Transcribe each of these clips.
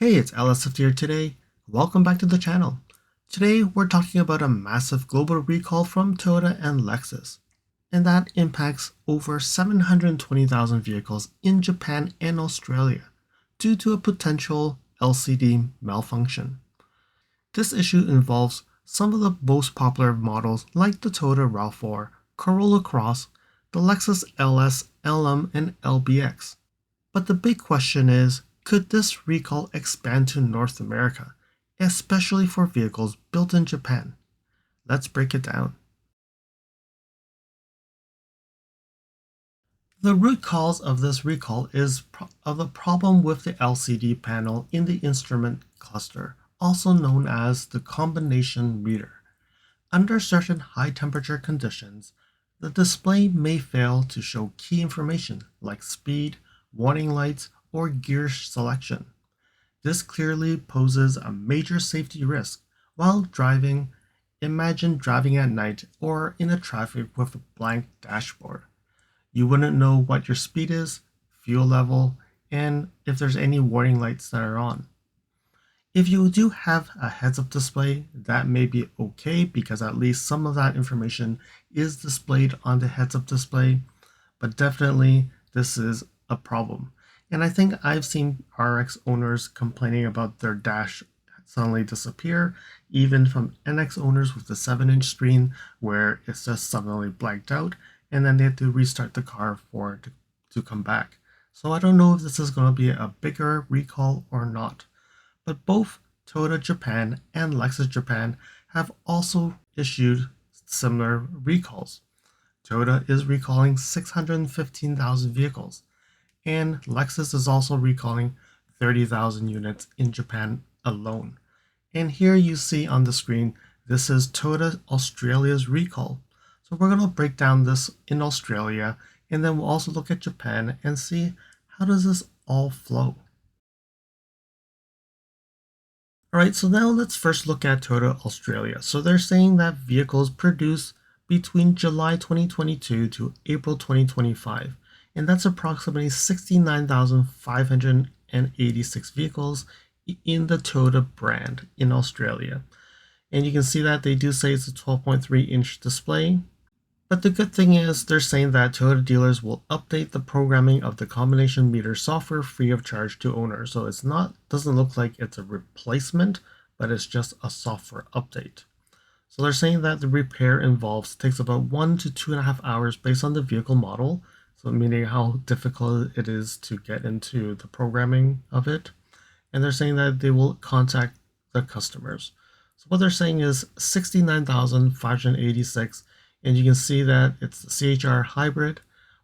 Hey, it's LSFT here today. Welcome back to the channel. Today we're talking about a massive global recall from Toyota and Lexus, and that impacts over 720,000 vehicles in Japan and Australia due to a potential LCD malfunction. This issue involves some of the most popular models like the Toyota RAV4, Corolla Cross, the Lexus LS, LM, and LBX. But the big question is, could this recall expand to North America, especially for vehicles built in Japan? Let's break it down. The root cause of this recall is of a problem with the LCD panel in the instrument cluster, also known as the combination meter. Under certain high temperature conditions, the display may fail to show key information like speed, warning lights, or gear selection. This clearly poses a major safety risk while driving. Imagine driving at night or in the traffic with a blank dashboard. You wouldn't know what your speed is, fuel level, and if there's any warning lights that are on. If you do have a heads-up display, that may be okay because at least some of that information is displayed on the heads-up display, but definitely this is a problem. And I think I've seen RX owners complaining about their dash suddenly disappear, even from NX owners with the 7-inch screen where it's just suddenly blanked out, and then they have to restart the car for it to come back. So I don't know if this is going to be a bigger recall or not. But both Toyota Japan and Lexus Japan have also issued similar recalls. Toyota is recalling 615,000 vehicles, and Lexus is also recalling 30,000 units in Japan alone. And here you see on the screen, this is Toyota Australia's recall. So we're going to break down this in Australia, and then we'll also look at Japan and see how does this all flow. Alright, so now let's first look at Toyota Australia. So they're saying that vehicles produced between July 2022 to April 2025, and that's approximately 69,586 vehicles in the Toyota brand in Australia. And you can see that they do say it's a 12.3-inch display. But the good thing is they're saying that Toyota dealers will update the programming of the combination meter software free of charge to owners. So it's not, doesn't look like it's a replacement, but it's just a software update. So they're saying that the repair takes about 1 to 2.5 hours based on the vehicle model. So meaning how difficult it is to get into the programming of it. And they're saying that they will contact the customers. So what they're saying is 69,586. And you can see that it's the CHR hybrid,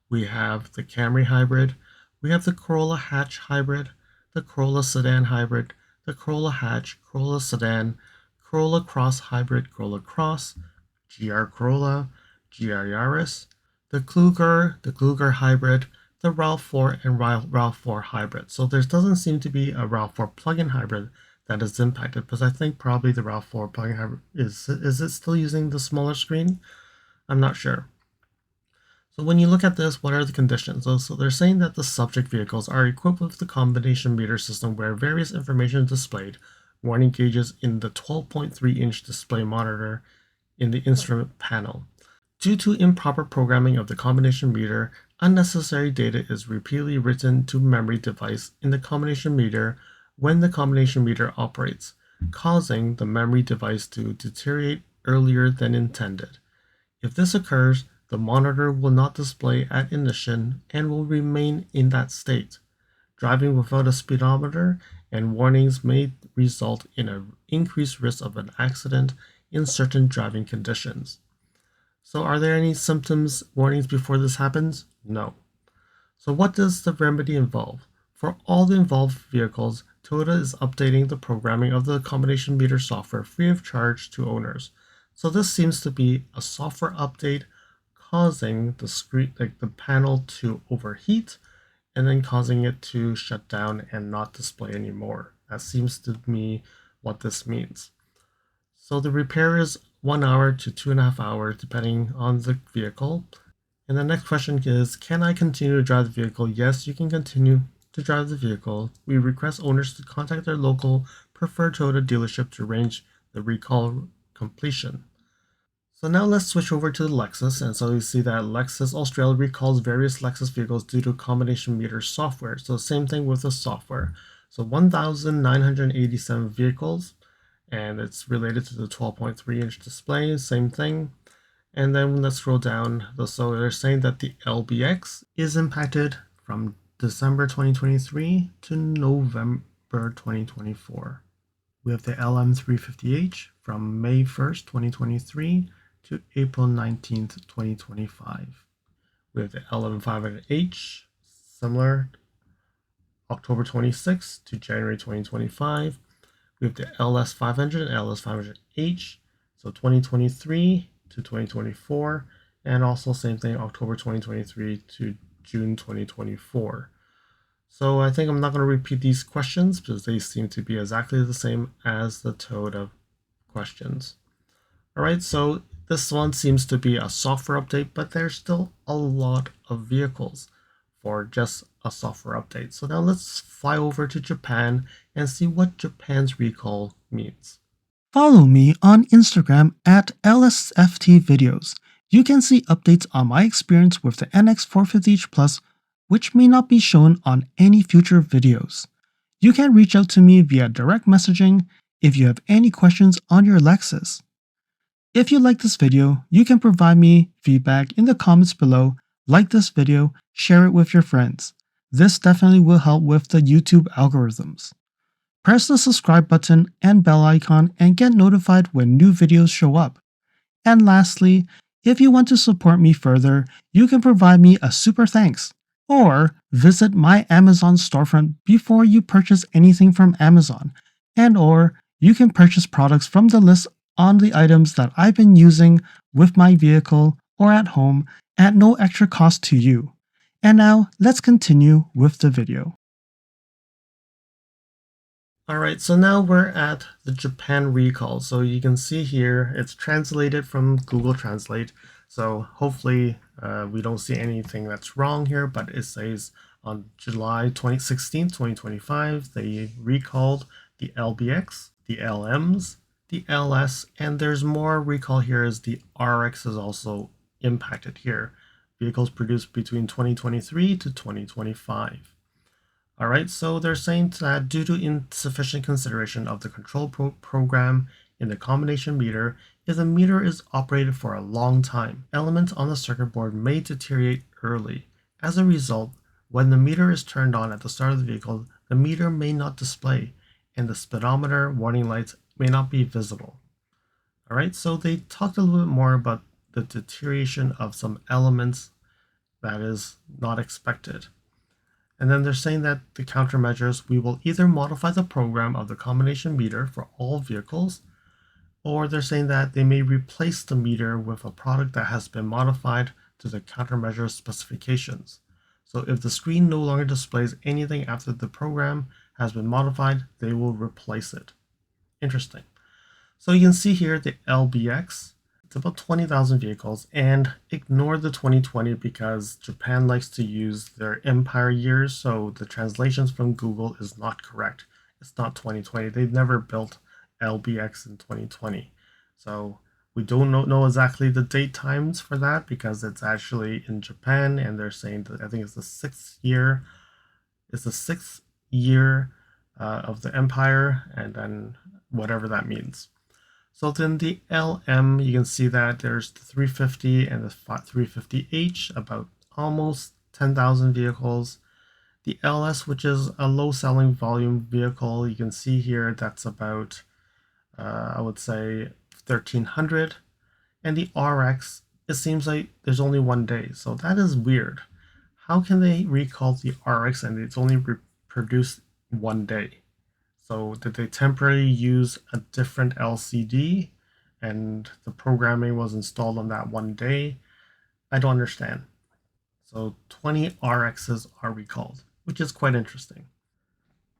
we have the Camry hybrid, we have the Corolla hatch hybrid, the Corolla sedan hybrid, the Corolla hatch, Corolla sedan, Corolla Cross hybrid, Corolla Cross, GR Corolla, GR Yaris, the Kluger hybrid, the RAV4 and RAV4 hybrid. So there doesn't seem to be a RAV4 plug-in hybrid that is impacted, because I think probably the RAV4 plug-in hybrid is it still using the smaller screen? I'm not sure. So when you look at this, what are the conditions? So they're saying that the subject vehicles are equipped with the combination meter system where various information is displayed, warning gauges in the 12.3-inch display monitor in the instrument panel. Due to improper programming of the combination meter, unnecessary data is repeatedly written to memory device in the combination meter when the combination meter operates, causing the memory device to deteriorate earlier than intended. If this occurs, the monitor will not display at ignition and will remain in that state. Driving without a speedometer and warnings may result in an increased risk of an accident in certain driving conditions. So are there any symptoms, warnings before this happens? No. So what does the remedy involve? For all the involved vehicles, Toyota is updating the programming of the combination meter software free of charge to owners. So this seems to be a software update causing the screen, like the panel, to overheat and then causing it to shut down and not display anymore. That seems to me what this means. So the repair is 1 hour to 2.5 hours depending on the vehicle. And the next question is, can I continue to drive the vehicle? Yes, you can continue to drive the vehicle, we request owners to contact their local preferred Toyota dealership to arrange the recall completion. So now let's switch over to the Lexus, and so you see that Lexus Australia recalls various Lexus vehicles due to combination meter software. So same thing with the software. So 1,987 vehicles, and it's related to the 12.3-inch display, same thing. And then let's scroll down. So they're saying that the LBX is impacted from December 2023 to November 2024. We have the LM350H from May 1st, 2023 to April 19th, 2025. We have the LM500H, similar, October 26th to January 2025. We have the LS500 and LS500H, so 2023 to 2024, and also same thing, October 2023 to June 2024. So I think I'm not going to repeat these questions because they seem to be exactly the same as the Toyota questions. All right, so this one seems to be a software update, but there's still a lot of vehicles for just a software update. So now let's fly over to Japan and see what Japan's recall means. Follow me on Instagram at LSFT videos. You can see updates on my experience with the NX450H Plus, which may not be shown on any future videos. You can reach out to me via direct messaging if you have any questions on your Lexus. If you like this video, you can provide me feedback in the comments below, like this video, share it with your friends. This definitely will help with the YouTube algorithms. Press the subscribe button and bell icon and get notified when new videos show up. And lastly, if you want to support me further, you can provide me a super thanks, or visit my Amazon storefront before you purchase anything from Amazon, or you can purchase products from the list on the items that I've been using with my vehicle or at home at no extra cost to you. And now let's continue with the video. Alright, so now we're at the Japan recall. So you can see here, it's translated from Google Translate. So hopefully we don't see anything that's wrong here, but it says on July 16, 2025, they recalled the LBX, the LMs, the LS, and there's more recall here as the RX is also impacted here. Vehicles produced between 2023 to 2025. Alright, so they're saying that due to insufficient consideration of the control program in the combination meter, if the meter is operated for a long time, elements on the circuit board may deteriorate early. As a result, when the meter is turned on at the start of the vehicle, the meter may not display, and the speedometer warning lights may not be visible. Alright, so they talked a little bit more about the deterioration of some elements that is not expected. And then they're saying that the countermeasures, we will either modify the program of the combination meter for all vehicles, or they're saying that they may replace the meter with a product that has been modified to the countermeasure specifications. So if the screen no longer displays anything after the program has been modified, they will replace it. Interesting. So you can see here the LBX. It's about 20,000 vehicles, and ignore the 2020 because Japan likes to use their empire years, so the translations from Google is not correct. It's not 2020. They've never built LBX in 2020. So we don't know exactly the date times for that because it's actually in Japan, and they're saying that I think it's the 6th year. It's the 6th year of the empire, and then whatever that means. So then the LM, you can see that there's the 350 and the 350H, about almost 10,000 vehicles. The LS, which is a low selling volume vehicle, you can see here that's about, I would say, 1,300. And the RX, it seems like there's only one day. So that is weird. How can they recall the RX and it's only produced one day? So did they temporarily use a different LCD and the programming was installed on that one day? I don't understand. So 20 RXs are recalled, which is quite interesting.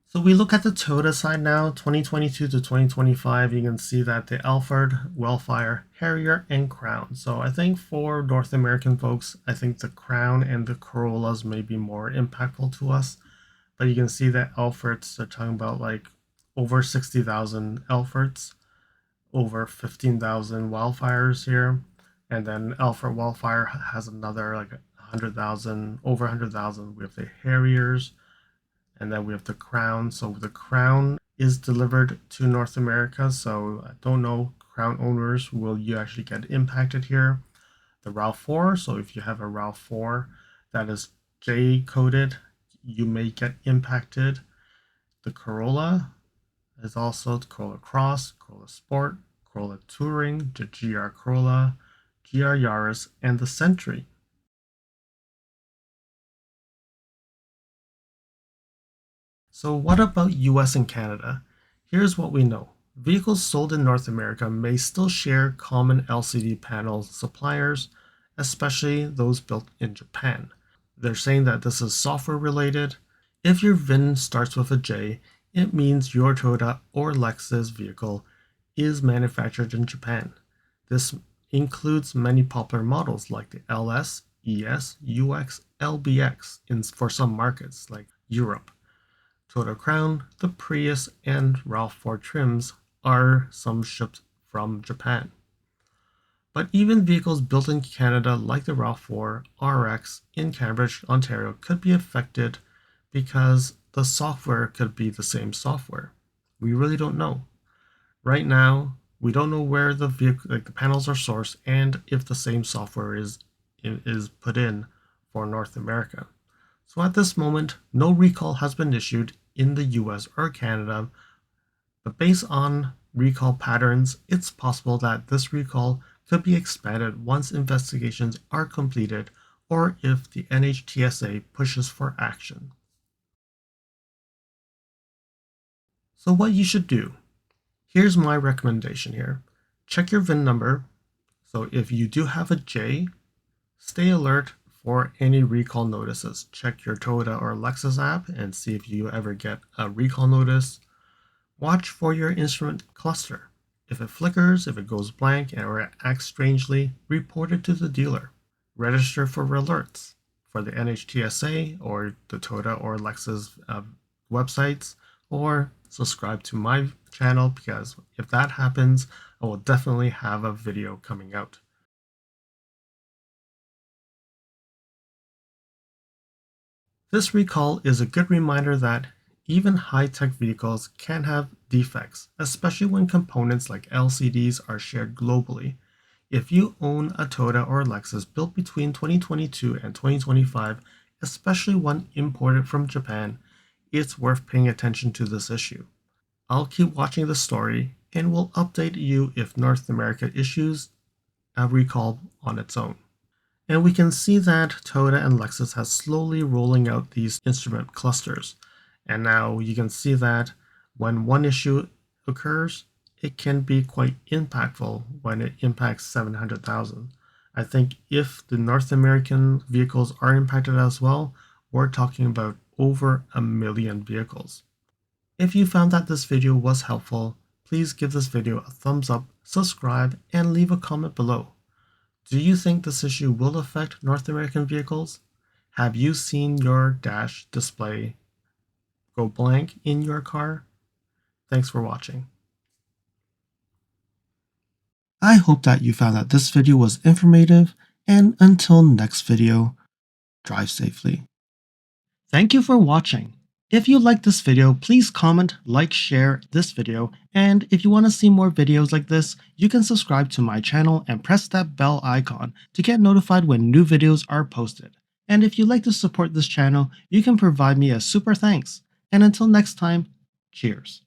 So we look at the Toyota side now, 2022 to 2025, you can see that the Alphard, Wellfire, Harrier, and Crown. So I think for North American folks, I think the Crown and the Corollas may be more impactful to us. But you can see that Alfords, they're talking about like over 60,000 Alfords, over 15,000 wildfires here. And then Alfred Wildfire has another like 100,000, over 100,000. We have the Harriers, and then we have the Crown. So the Crown is delivered to North America. So I don't know, Crown owners, will you actually get impacted here? The RAV4, so if you have a RAV4 that is J coded, you may get impacted. The Corolla is also the Corolla Cross, Corolla Sport, Corolla Touring, the GR Corolla, GR Yaris, and the Century. So what about US and Canada? Here's what we know. Vehicles sold in North America may still share common LCD panel suppliers, especially those built in Japan. They're saying that this is software related. If your VIN starts with a J, it means your Toyota or Lexus vehicle is manufactured in Japan. This includes many popular models like the LS, ES, UX, LBX for some markets like Europe. Toyota Crown, the Prius, and RAV4 trims are some shipped from Japan. But even vehicles built in Canada like the RAV4 RX in Cambridge, Ontario could be affected because the software could be the same software. We really don't know. Right now, we don't know where the vehicle, like the panels are sourced, and if the same software is put in for North America. So at this moment, no recall has been issued in the US or Canada, but based on recall patterns, it's possible that this recall could be expanded once investigations are completed or if the NHTSA pushes for action. So what you should do, here's my recommendation here. Check your VIN number. So if you do have a J, stay alert for any recall notices. Check your Toyota or Lexus app and see if you ever get a recall notice. Watch for your instrument cluster. If it flickers, if it goes blank, or it acts strangely, report it to the dealer. Register for alerts for the NHTSA or the Toyota or Lexus websites, or subscribe to my channel, because if that happens, I will definitely have a video coming out. This recall is a good reminder that even high-tech vehicles can have defects, especially when components like LCDs are shared globally. If you own a Toyota or Lexus built between 2022 and 2025, especially one imported from Japan, it's worth paying attention to this issue. I'll keep watching the story and will update you if North America issues a recall on its own. And we can see that Toyota and Lexus has slowly rolling out these instrument clusters. And now you can see that when one issue occurs, it can be quite impactful when it impacts 700,000. I think if the North American vehicles are impacted as well, we're talking about over 1 million vehicles. If you found that this video was helpful, please give this video a thumbs up, subscribe, and leave a comment below. Do you think this issue will affect North American vehicles? Have you seen your dash display go blank in your car? Thanks for watching. I hope that you found that this video was informative, and until next video, drive safely. Thank you for watching. If you liked this video, please comment, like, share this video, and if you want to see more videos like this, you can subscribe to my channel and press that bell icon to get notified when new videos are posted. And if you'd like to support this channel, you can provide me a super thanks. And until next time, cheers.